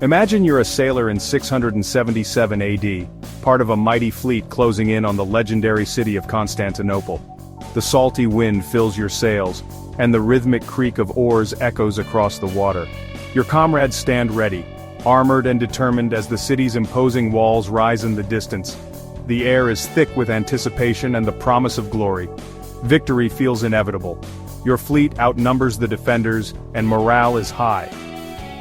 Imagine you're a sailor in 677 AD, part of a mighty fleet closing in on the legendary city of Constantinople. The salty wind fills your sails, and the rhythmic creak of oars echoes across the water. Your comrades stand ready, armored and determined as the city's imposing walls rise in the distance. The air is thick with anticipation and the promise of glory. Victory feels inevitable. Your fleet outnumbers the defenders, and morale is high.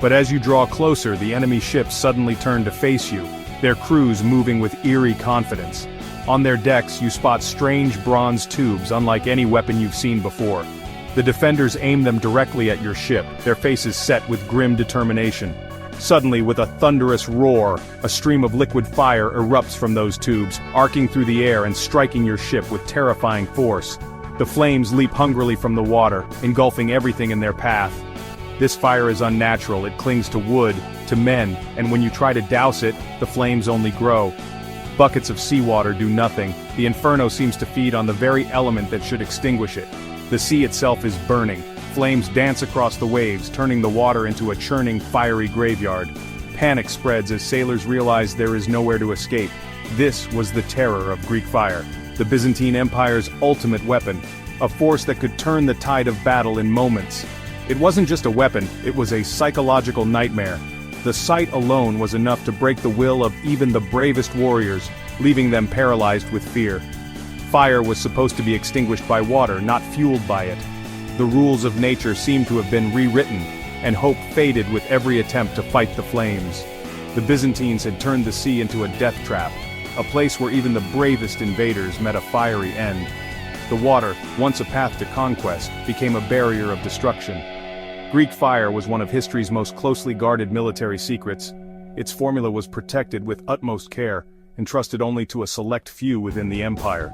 But as you draw closer, the enemy ships suddenly turn to face you, their crews moving with eerie confidence. On their decks you spot strange bronze tubes unlike any weapon you've seen before. The defenders aim them directly at your ship, their faces set with grim determination. Suddenly, with a thunderous roar, a stream of liquid fire erupts from those tubes, arcing through the air and striking your ship with terrifying force. The flames leap hungrily from the water, engulfing everything in their path. This fire is unnatural, it clings to wood, to men, and when you try to douse it, the flames only grow. Buckets of seawater do nothing, the inferno seems to feed on the very element that should extinguish it. The sea itself is burning, flames dance across the waves, turning the water into a churning, fiery graveyard. Panic spreads as sailors realize there is nowhere to escape. This was the terror of Greek fire, the Byzantine Empire's ultimate weapon, a force that could turn the tide of battle in moments. It wasn't just a weapon, it was a psychological nightmare. The sight alone was enough to break the will of even the bravest warriors, leaving them paralyzed with fear. Fire was supposed to be extinguished by water, not fueled by it. The rules of nature seemed to have been rewritten, and hope faded with every attempt to fight the flames. The Byzantines had turned the sea into a death trap, a place where even the bravest invaders met a fiery end. The water, once a path to conquest, became a barrier of destruction. Greek fire was one of history's most closely guarded military secrets. Its formula was protected with utmost care, entrusted only to a select few within the empire.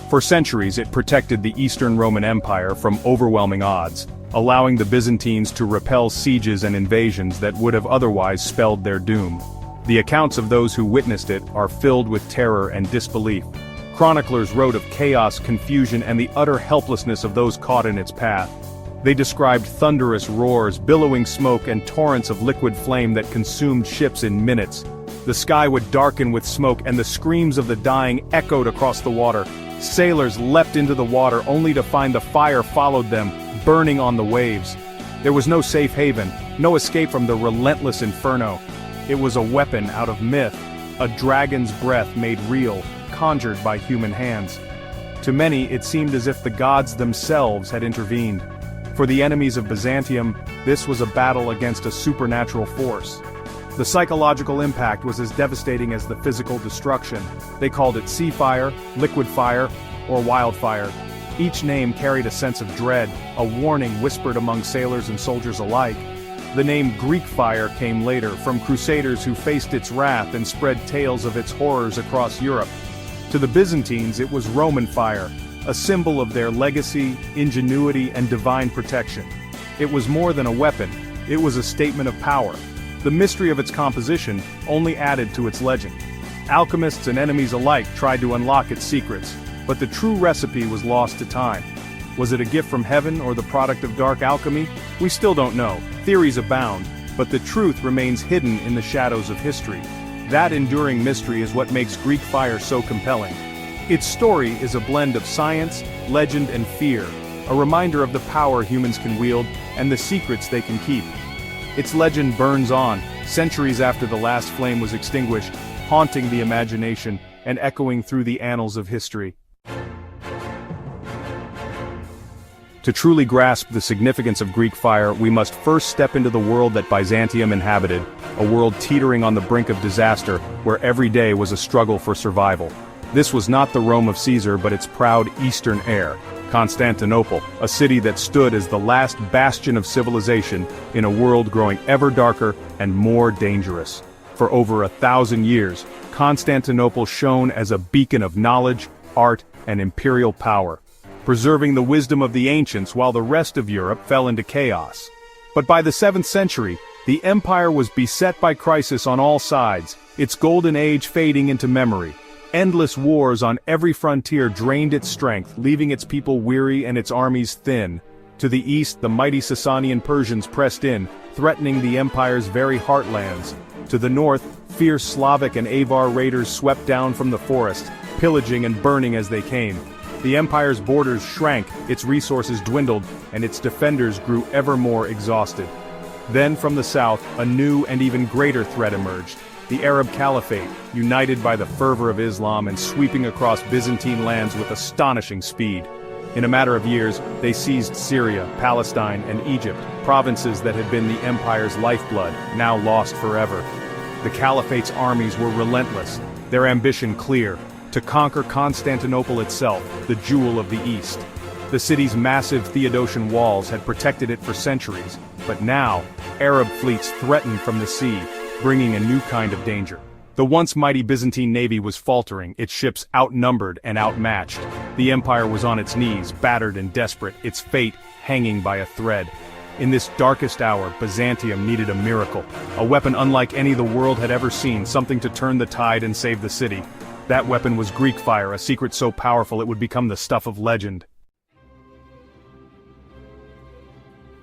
For centuries it protected the Eastern Roman Empire from overwhelming odds, allowing the Byzantines to repel sieges and invasions that would have otherwise spelled their doom. The accounts of those who witnessed it are filled with terror and disbelief. Chroniclers wrote of chaos, confusion, and the utter helplessness of those caught in its path. They described thunderous roars, billowing smoke, and torrents of liquid flame that consumed ships in minutes. The sky would darken with smoke, and the screams of the dying echoed across the water. Sailors leapt into the water only to find the fire followed them, burning on the waves. There was no safe haven, no escape from the relentless inferno. It was a weapon out of myth, a dragon's breath made real, conjured by human hands. To many, it seemed as if the gods themselves had intervened. For the enemies of Byzantium, this was a battle against a supernatural force. The psychological impact was as devastating as the physical destruction. They called it sea fire, liquid fire, or wildfire. Each name carried a sense of dread, a warning whispered among sailors and soldiers alike. The name Greek fire came later, from crusaders who faced its wrath and spread tales of its horrors across Europe. To the Byzantines it was Roman fire, a symbol of their legacy, ingenuity, and divine protection. It was more than a weapon, it was a statement of power. The mystery of its composition only added to its legend. Alchemists and enemies alike tried to unlock its secrets, but the true recipe was lost to time. Was it a gift from heaven or the product of dark alchemy? We still don't know. Theories abound, but the truth remains hidden in the shadows of history. That enduring mystery is what makes Greek fire so compelling. Its story is a blend of science, legend, and fear, a reminder of the power humans can wield and the secrets they can keep. Its legend burns on, centuries after the last flame was extinguished, haunting the imagination and echoing through the annals of history. To truly grasp the significance of Greek fire, we must first step into the world that Byzantium inhabited, a world teetering on the brink of disaster, where every day was a struggle for survival. This was not the Rome of Caesar but its proud eastern heir, Constantinople, a city that stood as the last bastion of civilization in a world growing ever darker and more dangerous. For over 1,000 years, Constantinople shone as a beacon of knowledge, art, and imperial power, preserving the wisdom of the ancients while the rest of Europe fell into chaos. But by the 7th century, the empire was beset by crisis on all sides, its golden age fading into memory. Endless wars on every frontier drained its strength, leaving its people weary and its armies thin. To the east, the mighty Sasanian Persians pressed in, threatening the empire's very heartlands. To the north, fierce Slavic and Avar raiders swept down from the forest, pillaging and burning as they came. The empire's borders shrank, its resources dwindled, and its defenders grew ever more exhausted. Then from the south, a new and even greater threat emerged. The Arab Caliphate, united by the fervor of Islam and sweeping across Byzantine lands with astonishing speed. In a matter of years, they seized Syria, Palestine, and Egypt, provinces that had been the empire's lifeblood, now lost forever. The Caliphate's armies were relentless, their ambition clear: to conquer Constantinople itself, the jewel of the East. The city's massive Theodosian walls had protected it for centuries, but now, Arab fleets threatened from the sea, bringing a new kind of danger. The once mighty Byzantine navy was faltering, its ships outnumbered and outmatched. The empire was on its knees, battered and desperate, its fate hanging by a thread. In this darkest hour, Byzantium needed a miracle, a weapon unlike any the world had ever seen, something to turn the tide and save the city. That weapon was Greek fire, a secret so powerful it would become the stuff of legend.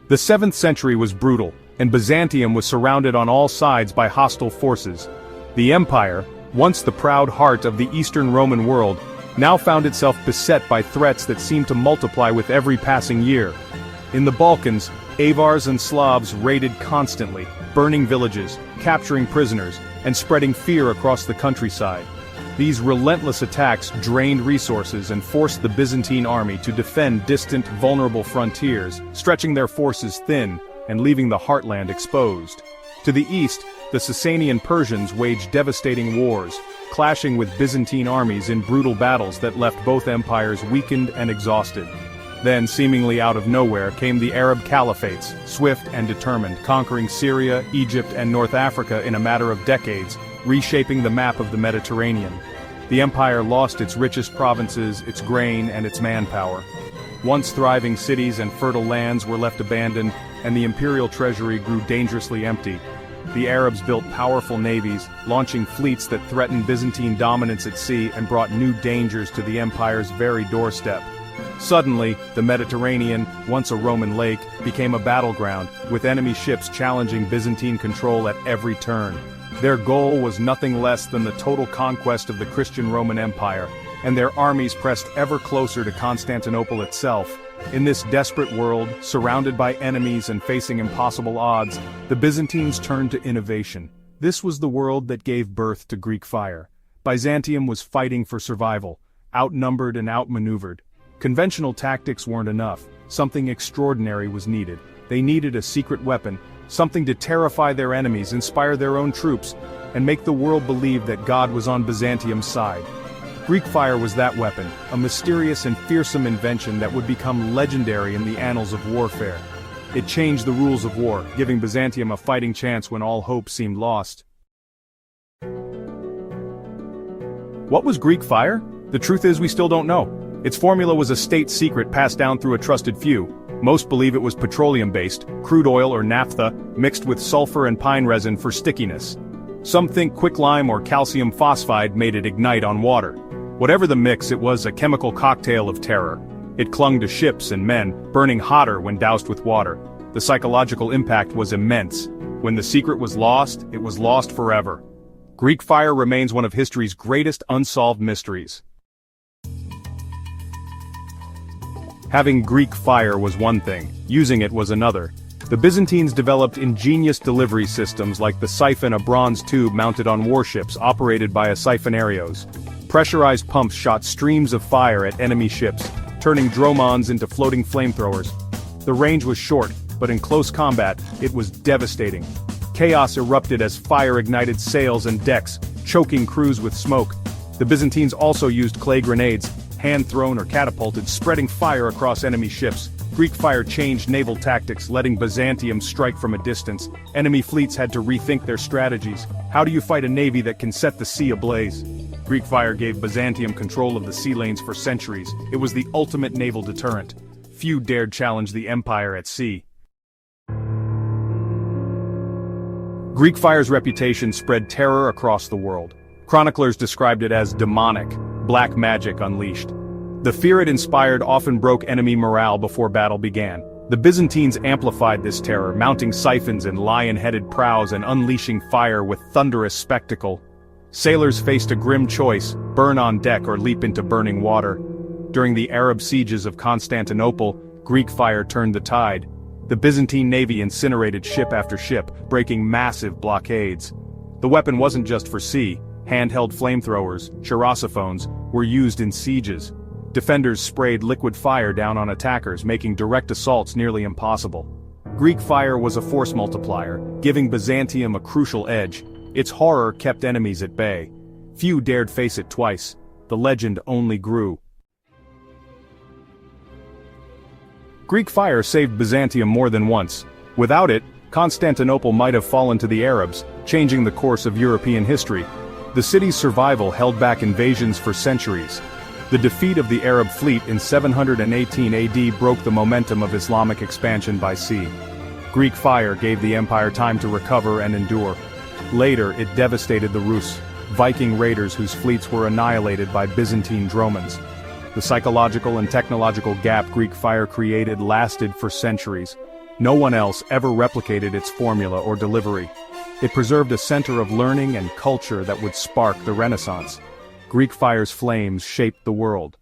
The 7th century was brutal, and Byzantium was surrounded on all sides by hostile forces. The empire, once the proud heart of the Eastern Roman world, now found itself beset by threats that seemed to multiply with every passing year. In the Balkans, Avars and Slavs raided constantly, burning villages, capturing prisoners, and spreading fear across the countryside. These relentless attacks drained resources and forced the Byzantine army to defend distant, vulnerable frontiers, stretching their forces thin and leaving the heartland exposed. To the east, the Sasanian Persians waged devastating wars, clashing with Byzantine armies in brutal battles that left both empires weakened and exhausted. Then, seemingly out of nowhere, came the Arab Caliphates, swift and determined, conquering Syria, Egypt, and North Africa in a matter of decades, reshaping the map of the Mediterranean. The empire lost its richest provinces, its grain, and its manpower. Once thriving cities and fertile lands were left abandoned, and the imperial treasury grew dangerously empty. The Arabs built powerful navies, launching fleets that threatened Byzantine dominance at sea and brought new dangers to the empire's very doorstep. Suddenly, the Mediterranean, once a Roman lake, became a battleground, with enemy ships challenging Byzantine control at every turn. Their goal was nothing less than the total conquest of the Christian Roman Empire, and their armies pressed ever closer to Constantinople itself. In this desperate world, surrounded by enemies and facing impossible odds, the Byzantines turned to innovation. This was the world that gave birth to Greek fire. Byzantium was fighting for survival, outnumbered and outmaneuvered. Conventional tactics weren't enough. Something extraordinary was needed. They needed a secret weapon, something to terrify their enemies, inspire their own troops, and make the world believe that God was on Byzantium's side. Greek fire was that weapon, a mysterious and fearsome invention that would become legendary in the annals of warfare. It changed the rules of war, giving Byzantium a fighting chance when all hope seemed lost. What was Greek fire? The truth is we still don't know. Its formula was a state secret passed down through a trusted few. Most believe it was petroleum-based, crude oil or naphtha, mixed with sulfur and pine resin for stickiness. Some think quicklime or calcium phosphide made it ignite on water. Whatever the mix, it was a chemical cocktail of terror. It clung to ships and men, burning hotter when doused with water. The psychological impact was immense. When the secret was lost, it was lost forever. Greek fire remains one of history's greatest unsolved mysteries. Having Greek fire was one thing, using it was another. The Byzantines developed ingenious delivery systems like the siphon, a bronze tube mounted on warships operated by a siphonarios. Pressurized pumps shot streams of fire at enemy ships, turning dromons into floating flamethrowers. The range was short, but in close combat, it was devastating. Chaos erupted as fire ignited sails and decks, choking crews with smoke. The Byzantines also used clay grenades, hand-thrown or catapulted, spreading fire across enemy ships. Greek fire changed naval tactics, letting Byzantium strike from a distance. Enemy fleets had to rethink their strategies. How do you fight a navy that can set the sea ablaze? Greek fire gave Byzantium control of the sea lanes for centuries. It was the ultimate naval deterrent. Few dared challenge the empire at sea. Greek fire's reputation spread terror across the world. Chroniclers described it as demonic, black magic unleashed. The fear it inspired often broke enemy morale before battle began. The Byzantines amplified this terror, mounting siphons and lion-headed prows and unleashing fire with thunderous spectacle. Sailors faced a grim choice: burn on deck or leap into burning water. During the Arab sieges of Constantinople, Greek fire turned the tide. The Byzantine navy incinerated ship after ship, breaking massive blockades. The weapon wasn't just for sea. Handheld flamethrowers, chairosophones, were used in sieges. Defenders sprayed liquid fire down on attackers, making direct assaults nearly impossible. Greek fire was a force multiplier, giving Byzantium a crucial edge. Its horror kept enemies at bay. Few dared face it twice. The legend only grew. Greek fire saved Byzantium more than once. Without it, Constantinople might have fallen to the Arabs, changing the course of European history. The city's survival held back invasions for centuries. The defeat of the Arab fleet in 718 AD broke the momentum of Islamic expansion by sea. Greek fire gave the empire time to recover and endure. Later, it devastated the Rus, Viking raiders whose fleets were annihilated by Byzantine dromons. The psychological and technological gap Greek fire created lasted for centuries. No one else ever replicated its formula or delivery. It preserved a center of learning and culture that would spark the Renaissance. Greek fire's flames shaped the world.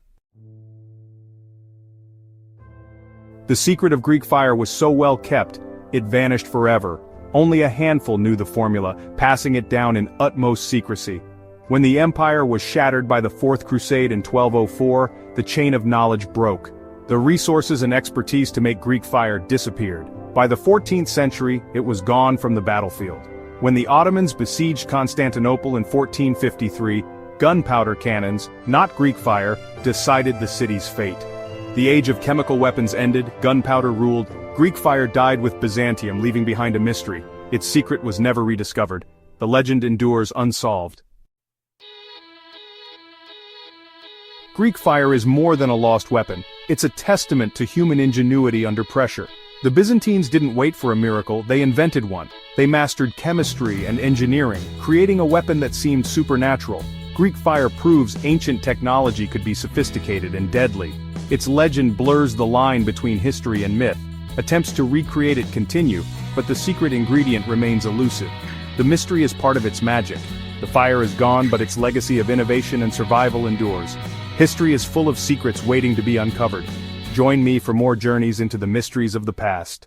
The secret of Greek fire was so well kept, it vanished forever. Only a handful knew the formula, passing it down in utmost secrecy. When the empire was shattered by the Fourth Crusade in 1204, the chain of knowledge broke. The resources and expertise to make Greek fire disappeared. By the 14th century, it was gone from the battlefield. When the Ottomans besieged Constantinople in 1453, gunpowder cannons, not Greek fire, decided the city's fate. The age of chemical weapons ended, gunpowder ruled. Greek fire died with Byzantium, leaving behind a mystery. Its secret was never rediscovered. The legend endures unsolved. Greek fire is more than a lost weapon. It's a testament to human ingenuity under pressure. The Byzantines didn't wait for a miracle, they invented one. They mastered chemistry and engineering, creating a weapon that seemed supernatural. Greek fire proves ancient technology could be sophisticated and deadly. Its legend blurs the line between history and myth. Attempts to recreate it continue, but the secret ingredient remains elusive. The mystery is part of its magic. The fire is gone, but its legacy of innovation and survival endures. History is full of secrets waiting to be uncovered. Join me for more journeys into the mysteries of the past.